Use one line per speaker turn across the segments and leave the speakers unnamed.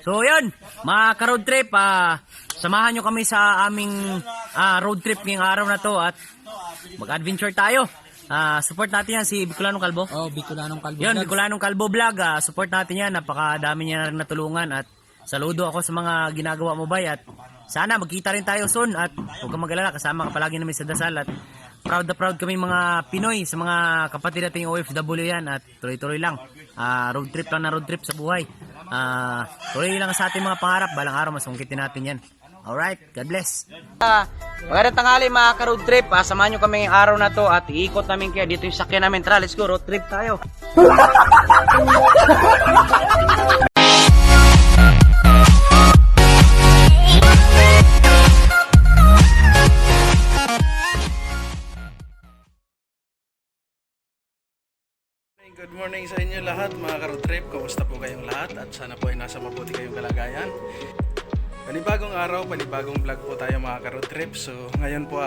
So yun, mga ka-road trip, samahan nyo kami sa aming road trip ngayong araw na to at mag-adventure tayo. Support natin yan si Bicolanong Kalbo.
Oh, Bicolanong Kalbo.
Yun,
Vlogs.
Bicolanong Kalbo Vlog. Support natin yan, napakadami niya na rin natulungan at saludo ako sa mga ginagawa mo bay at sana magkita rin tayo soon at huwag kang mag-alala, kasama ka palagi namin sa dasal at proud na proud kami mga Pinoy sa mga kapatid nating OFW yan at tuloy-tuloy lang. Road trip lang na road trip sa buhay. Tuloy lang sa ating mga pangarap, balang araw masungkitin natin yan. Alright, God bless. Magandang tanghali mga ka-road trip. Samahan nyo kami ngayong araw na to at iikot namin kaya dito yung sakyan namin. Tara, let's go, road trip tayo.
Good morning sa inyo lahat mga ka-road trip. Kumusta po kayong lahat at sana po ay nasa mabuti kayong kalagayan. Panibagong araw, panibagong vlog po tayo mga ka-road trip. So ngayon po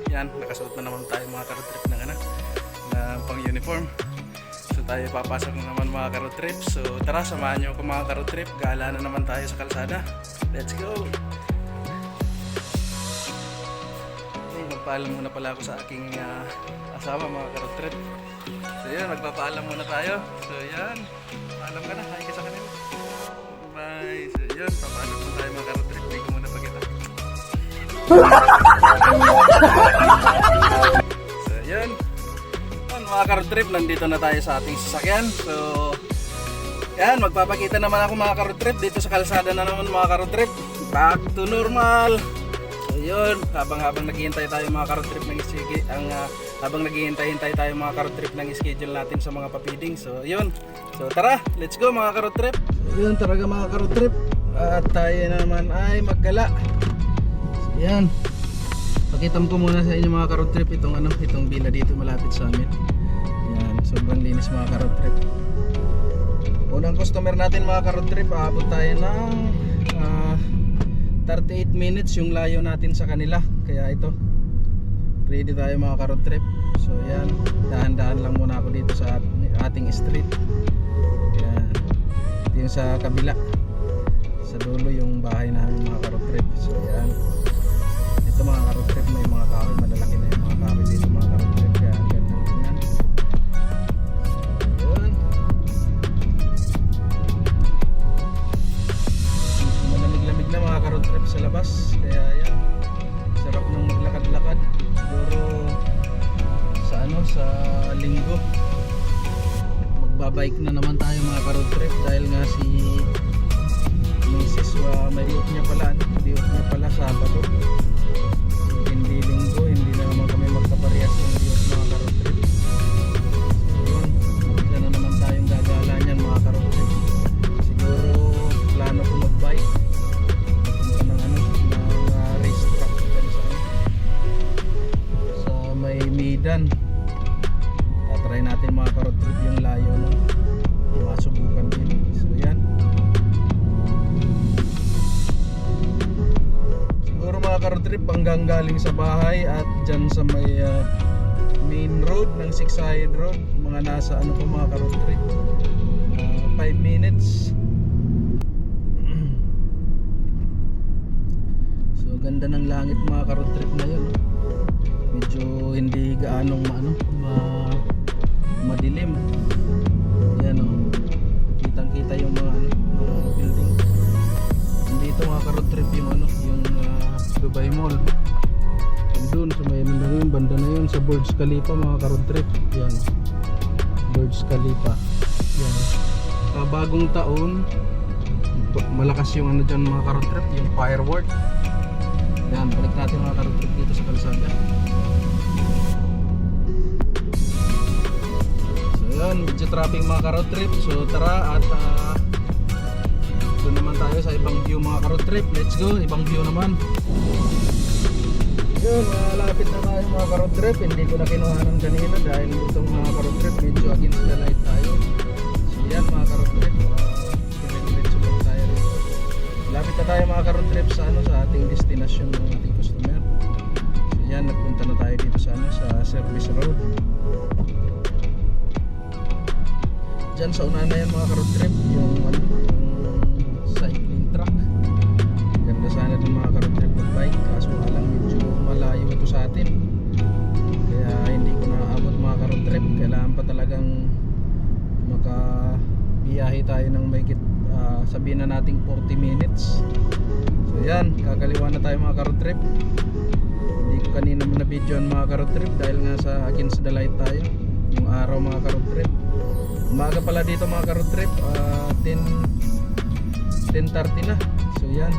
yan, nakasuot na naman tayo mga ka-road trip ng pang uniform. So tayo papasok na naman mga ka-road trip. So tara, samahan nyo ako mga ka-road trip. Gala na naman tayo sa kalsada. Let's go! Magpaalam muna pala ako sa aking asawa mga ka-road trip. So yun, magpapaalam muna tayo. So yan, paalam ka na, hi ka sa kanila. Bye. So yun, papaalam muna tayo mga ka-road trip. Hindi ko muna pagkita. So yun, mga ka-road trip, nandito na tayo sa ating sasakyan. So yan, magpapakita naman ako mga ka-road trip. Dito sa kalsada na naman mga ka-road trip. Back to normal. So yun, habang naghihintay tayo mga ka-road trip ng habang naghihintay tayo mga ka-road trip ng schedule natin sa mga papiding. So yun, so tara, let's go mga ka-road trip. So yun talaga mga ka-road trip, at tayo naman ay maggala. So yan, pakitam ko muna sa inyo mga ka-road trip itong bila dito malapit sa amin. Yan, sobrang linis mga ka-road trip. Unang customer natin mga ka-road trip, aabot tayo ng 38 minutes yung layo natin sa kanila. Kaya ito, ready tayo mga ka-road trip. So yan, dahan-dahan lang muna ako dito sa ating street. Yan, ito yung sa kabila, sa dulo yung bahay namin mga ka-road trip. So yan, ito mga ka-road trip, may mga kahoy, malalaki na yung mga kahoy dito mga ka-road trip. Kaya ang ganda tingnan. Yun, malamig-lamig na mga ka-road trip sa labas. Kaya yan, sarap nang maglakad-lakad. Siguro sa linggo magbabike na naman tayo mga ka-road trip dahil nga si Mrs. may diot niya pala Sabado. So, hindi linggo, hindi na naman kami magkaparehas ng diot mga ka-road trip. So yun, magkita na naman tayong gagala niyan mga ka-road trip. Siguro plano ko magbike ng race track sa may Midan. Tatry natin mga ka-road trip yung layo ng masubukan din. So yan, siguro mga ka-road trip hanggang galing sa bahay at dyan sa may main road ng Six Side Road, mga nasa pa mga ka-road trip 5 minutes. So ganda ng langit mga ka-road trip na yun. Medyo hindi gaanong madilim. Yan kitang-kita yung mga building. Nandito mga ka-road trip yung Dubai Mall. Doon sa may yung banda na yun sa Burj Khalifa mga ka-road trip. Yan, Burj Khalifa. Yan. Bagong taon, malakas yung dyan mga ka-road trip, yung firework. Yan, balik natin mga ka-road trip dito sa kalsada. Medyo traffic mga ka-road trip. So tara at doon naman tayo sa ibang view mga ka-road trip. Let's go, ibang view naman. Yun, malapit na tayo mga ka-road trip. Hindi ko na kinuha ng kanina dahil itong mga ka-road trip medyo against the light tayo. So yan mga ka-road trip, diretso lang tayo rito. Malapit na tayo mga ka-road trip sa ating destination ng ating customer. So yan, nagpunta na tayo dito sa service road. Dyan sa una na yan mga ka-road trip, yung cycling naglalakbay tayo ng mahigit sabihin na nating 40 minutes. So yan, kakaliwa na tayo mga ka-road trip. Hindi ko kanina na videoan mga ka-road trip dahil nga sa against the light tayo yung araw mga ka-road trip. Umaga pala dito mga ka-road trip, 10:30 na. So yan,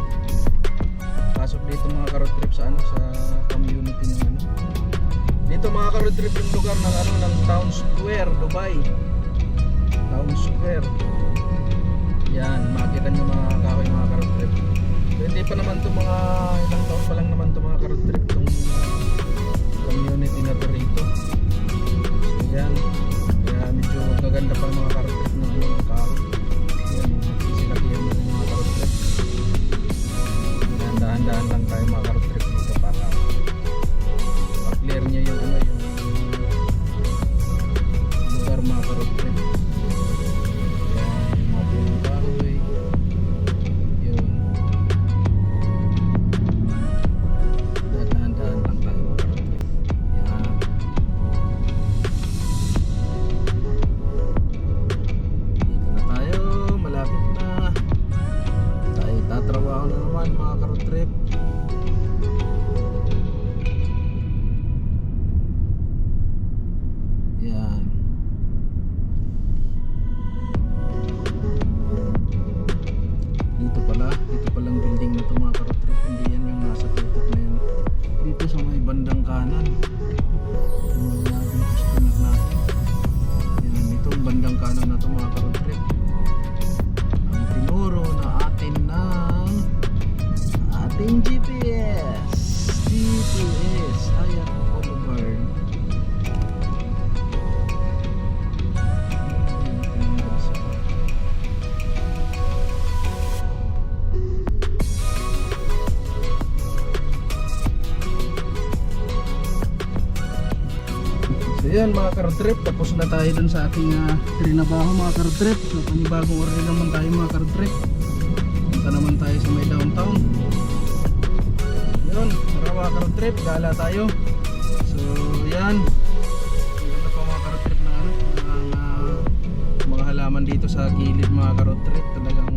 pasok dito mga ka-road trip sa sa community ng dito mga ka-road trip yung lugar ng ng Town Square, Dubai. Town Square. Yan, makita nyo mga kahoy mga ka-road trip. So, hindi pa naman to mga ilang taon pa lang naman to mga ka-road trip tong community na to rito. So yan, kaya medyo magaganda pa mga ka-road trip ng kahoy. Yan, sisilakihan na ng mga ka-road trip. Dahan-dahan lang tayo mga ka-road trip dito para clear nyo yung yung lugar mga ka-road trip. Dito palang building na ito mga ka-road trip. Hindi yan yung nasa tutok na yan. Dito sa may bandang kanan yung mga naging customer natin. Yan, itong bandang kanan na ito mga ka-road trip ang tinuro na atin ng ating GPS Hayat Boulevard. So yan mga ka-road trip, tapos na tayo dun sa ating trinabaho mga ka-road trip. So panibagong order naman tayo mga ka-road trip. Punta naman tayo sa may downtown. Yun, tara mga ka-road trip, gala tayo. So yan, ganda pa mga ka-road trip na mga halaman dito sa gilid mga ka-road trip. Talagang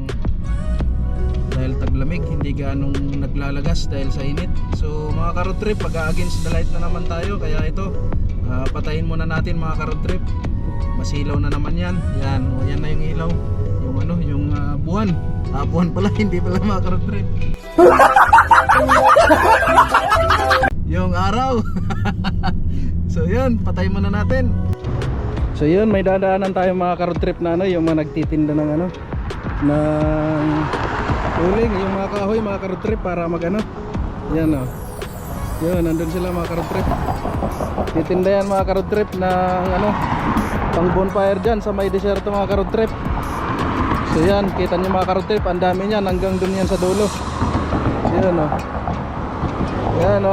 dahil taglamig, hindi ganong naglalagas dahil sa init. So mga ka-road trip, pag-against the light na naman tayo. Kaya ito, patayin muna natin mga ka-road trip. Masilaw na naman yan. Yan, o yan na yung ilaw. Yung yung buwan. Buwan pala, hindi pala mga ka-road trip. Yung araw. So yun, patayin muna natin. So yun, may dadaanan tayo mga ka-road trip na yung mga nagtitinda ng ng uling, yung mga kahoy mga ka-road trip para mag yan yun, nandun sila mga ka-road trip. Titinda yan mga ka-road trip ng pang bonfire dyan sa may desierto mga ka-road trip. So yan, kita nyo mga ka-road trip, ang dami niyan hanggang dun yan sa dulo. Yan yan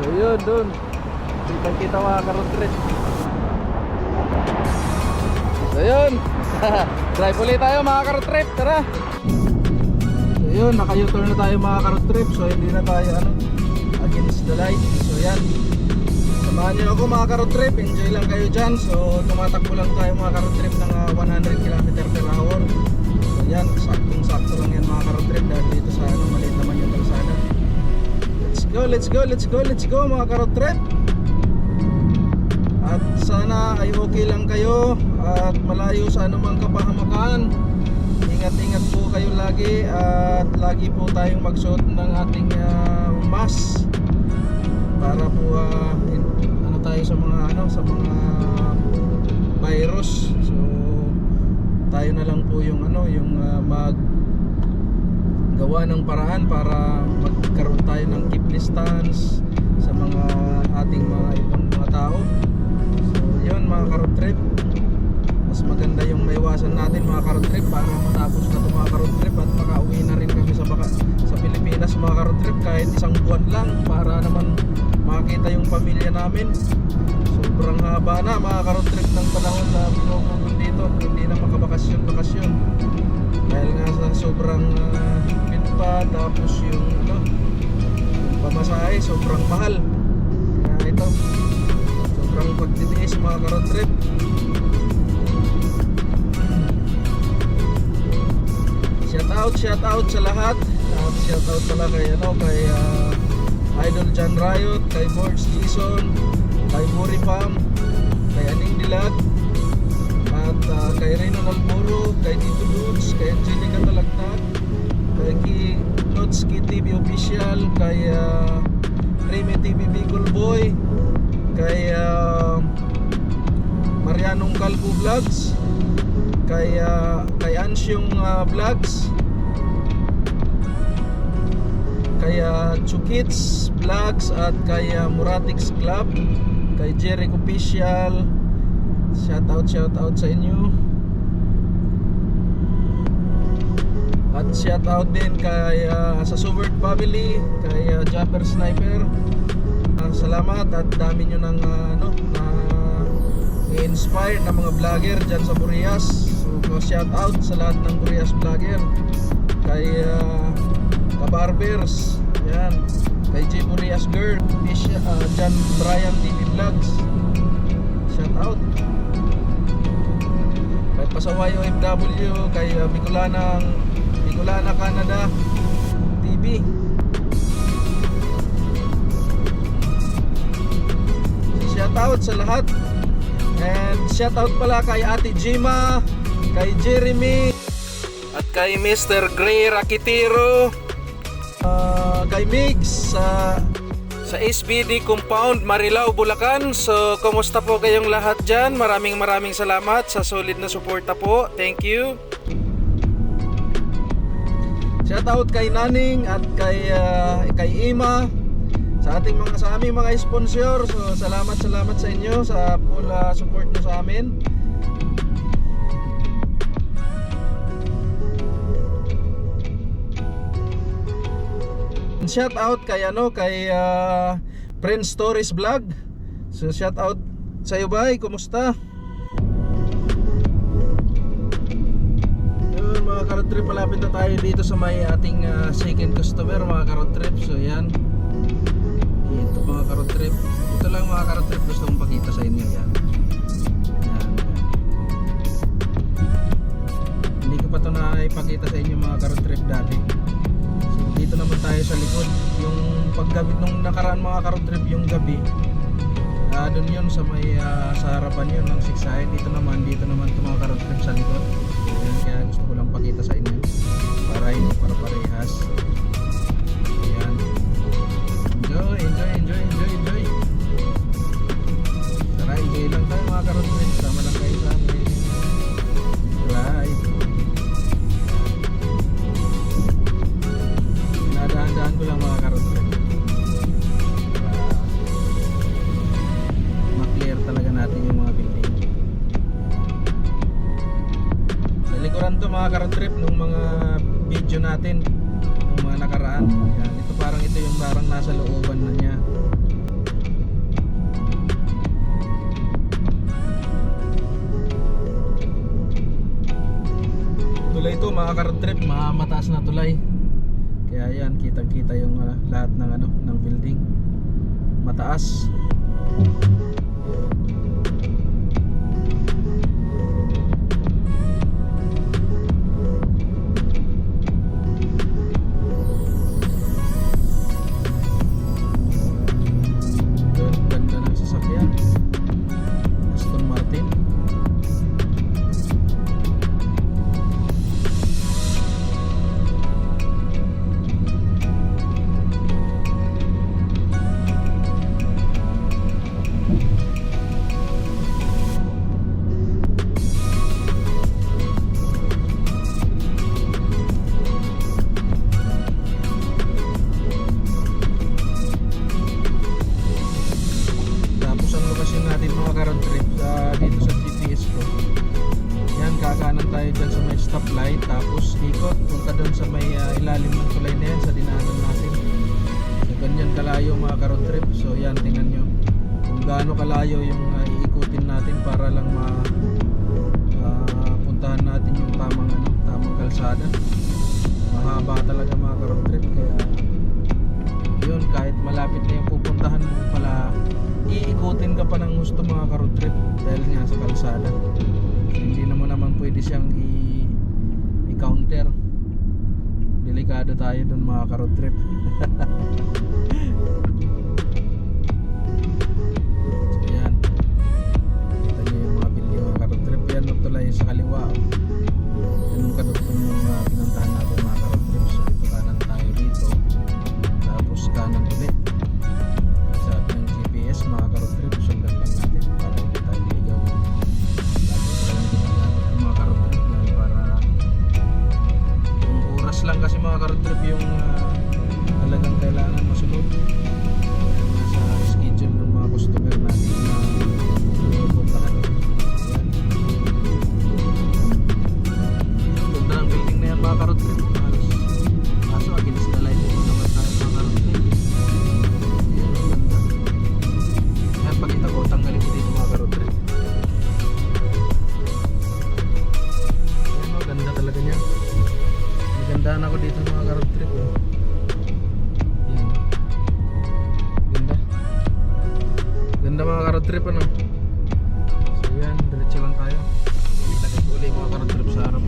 so yun, dun kitang kita mga ka-road trip. So yun drive ulit tayo mga ka-road trip, tara. So yun, naka-U-turn na tayo mga ka-road trip. So hindi na tayo against the light. So yan, samahan nyo ako mga ka-road trip, enjoy lang kayo dyan. So tumatakbo lang tayo mga ka-road trip ng 100 km/h. So yan, saktong-sakto lang yan mga ka-road trip dahil dito sa maliit naman yung kalsada. Let's go mga ka-road trip. At sana ay okay lang kayo at malayo sa anumang kapahamakan. Ingat-ingat po kayo lagi at lagi po tayong magsuot ng ating mask para po tayo sa mga sa mga virus. So tayo na lang po yung maggawa ng paraan para magkaroon tayo ng keep distance sa mga ating mga ibang mga tao. Yun mga ka-road trip, mas maganda yung maiwasan natin mga ka-road trip para matapos na ito mga ka-road trip at makauwi na rin kami sa Pilipinas mga ka-road trip kahit isang buwan lang para naman makita yung pamilya namin. Sobrang haba na mga ka-road trip ng panahon na pinupunod dito, hindi na makabakasyon dahil nga sa sobrang higpit pa, tapos yung pamasahe sobrang mahal. Kaya ito, sobrang pagtitiis mga ka-road trip. Shout out sa lahat. Shout out pala kay kay Idol John Riot, kay Borge Jason, kay Buri Pam, kay Aning Dilag, at kay Reno Nalboro, kay Tito Dudes, kay Angelica Talagtag, kay Notski TV Official, kay Remy TV Bicol Boy, kay Marianong Calvo Vlogs, kay Ansyong Vlogs, kay Chukits Vlogs, at kay Muratix Club, kay Jeric Official. Shout out sa inyo. At shout out din kay sa Subert family, kay Japper Sniper. Salamat at dami nyo ng i-inspire na mga vlogger dyan sa Burias. So shout out sa lahat ng Burias vlogger, kay Kabarbers, yan, kay J Burias Girl, John Brian TV Vlogs, shout out. Kay Pasaway OFW, kay Bicolana Canada TV. Shout out sa lahat. And shout out pala kay Ate Jima, kay Jeremy, at kay Mr. Gray Rakitiro, kay Migs sa SBD Compound, Marilao, Bulacan. So kumusta po kayong lahat dyan? Maraming salamat sa solid na suporta po. Thank you. Shout out kay Naning at kay Ima, sa aming mga sponsor. So salamat sa inyo sa full support nyo sa amin. Shout out kay Friend Stories Vlog. So shout out sa iyo, bay, kumusta? Yun, mga ka-road trip, malapit na tayo dito sa may ating second customer, mga ka-road trip. So yan, ito mga ka-road trip. Ito lang mga ka-road trip, gusto kong pakita sa inyo. Yan. Hindi ko pa ito naipakita sa inyo mga ka-road trip dati. So dito naman tayo sa likod. Yung paggabi nung nakaraan mga ka-road trip, yung gabi, doon yun sa may sa harapan yun ng Siksay. Dito naman ito mga ka-road trip sa likod. Yan, kaya gusto ko lang pakita sa inyo para hindi para parehas. Ayan. Enjoy. Tara, enjoy lang tayo mga ka-road trip. Sama lang kayo sa amin. Right. Pinadahan-dahan ko lang mga ka-road trip. Ma-clear talaga natin yung mga building. Sa likuran to mga ka-road trip nung mga video natin nung mga nakaraan. Yan, ito yung parang nasa looban na niya. Tulay ito mga ka-road trip, mataas na tulay. Kaya yan, kitang-kita yung lahat ng building. Mataas. Ganda ng sasakyan. Aston Martin. Tapos ang lokasyon natin mga ka-road trip dito sa GPS ko. Yan, kakanan tayo dyan sa may stoplight. Tapos ikot, punta doon sa may ilalim ng tulay na yan sa dinaanan natin. So ganyan kalayo mga ka-road trip. So yan, tingnan nyo kung gaano kalayo yung iikutin natin para lang puntahan natin yung tamang kalsada. Mahaba talaga mga ka-road trip. Kaya yun, kahit malapit na yung pupuntahan mo pala, iikutin ka pa ng gusto mga ka-road trip dahil nga sa kalsada. Hindi naman pwede siyang i-counter. delikado tayo dun mga ka-road trip. So yan, kita nyo yung mga building mga ka-road trip. Yan ang tulay sa kaliwa, yan ang kadugtong yung pinuntahan natin mga ka-road trip. So ito kanan tayo dito, tapos kanan ulit. Sabi ng GPS mga ka-road trip, sundan lang natin para hindi tayo ligaw. Lagi ko lang ginagamit ng mga ka-road trip dahil para yung oras lang kasi mga ka-road trip yung talagang kailangan masunod. Yan, nasa schedule ng mga customer natin na pupuntahan. Yan. Ganda ng building na yan mga ka-road trip. Kaso against the light ito naman tayo mga ka-road trip. Yan, ang ganda. Yan, pakita ko, tanggalin ko dito mga ka-road trip. Yan, oh, ganda talaga niya. Magandaan ako dito mga ka-road trip. Oh. Yan. Ganda. Ganda mga ka-road trip ano. So yan, diretso lang tayo. Kita ko uli mga ka-road trip sa harap.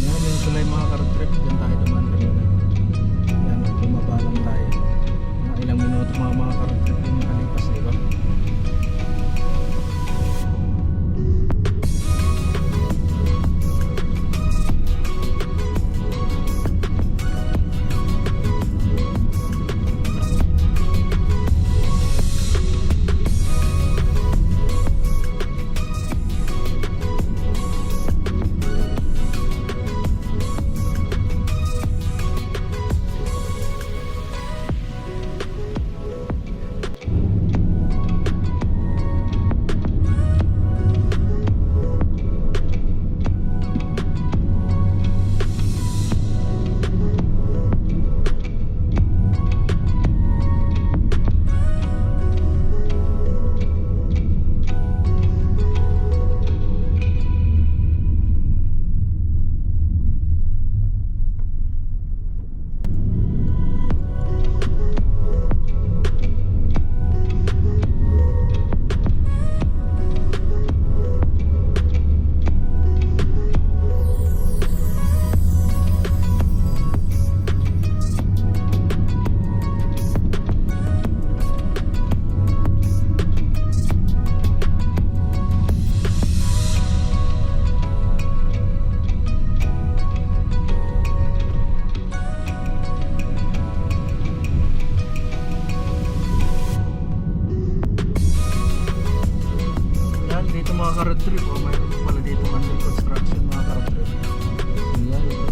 Yan yung tulay mga ka-road trip. Diyan tayo dumaan kanina. Yan, bumaba lang tayo. Mga ilang minuto mga ka-road trip yung nakalipas, diba? Yan, dito mga ka-road trip. O, mayroon pa pala dito under construction mga ka-road trip. So yan, ito.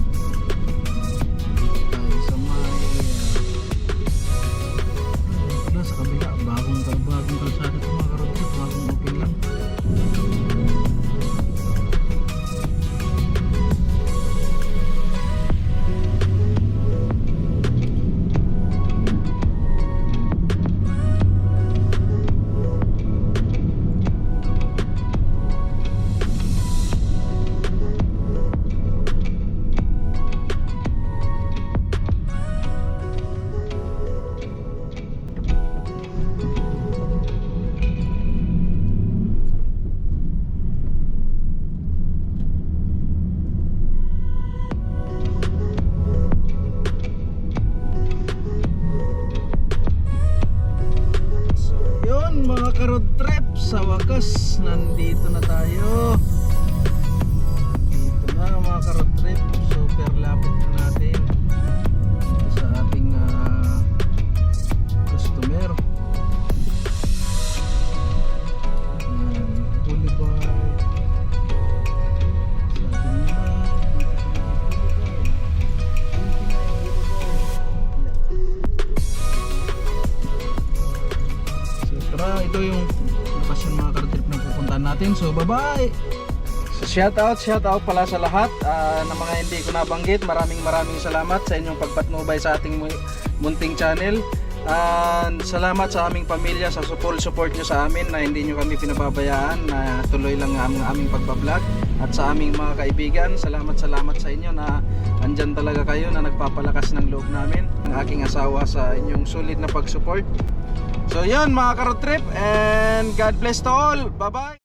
Dito tayo sa may wala, sa kabila. Bagong kalsada ito mga ka-road trip. Bagong open lang. Mga ka-road trip, sa wakas nandito na tayo. Dito na mga ka-road trip, super lapit na natin dito sa ating customer. Yan, Boulevard. Sabi nila, dito sa Boulevard. 29 Boulevard. Yan. So tara, ito yung So bye-bye. So shout out pala sa lahat ng mga hindi ko nabanggit. Maraming salamat sa inyong pagpatnubay sa ating munting channel. Salamat sa aming pamilya sa support nyo sa amin na hindi nyo kami pinababayaan, na tuloy lang ang aming pagbablog. At sa aming mga kaibigan, salamat sa inyo na andyan talaga kayo, na nagpapalakas ng loob namin, ang aking asawa, sa inyong sulit na pag-support. So yun mga ka-road trip, and God bless to all. Bye bye.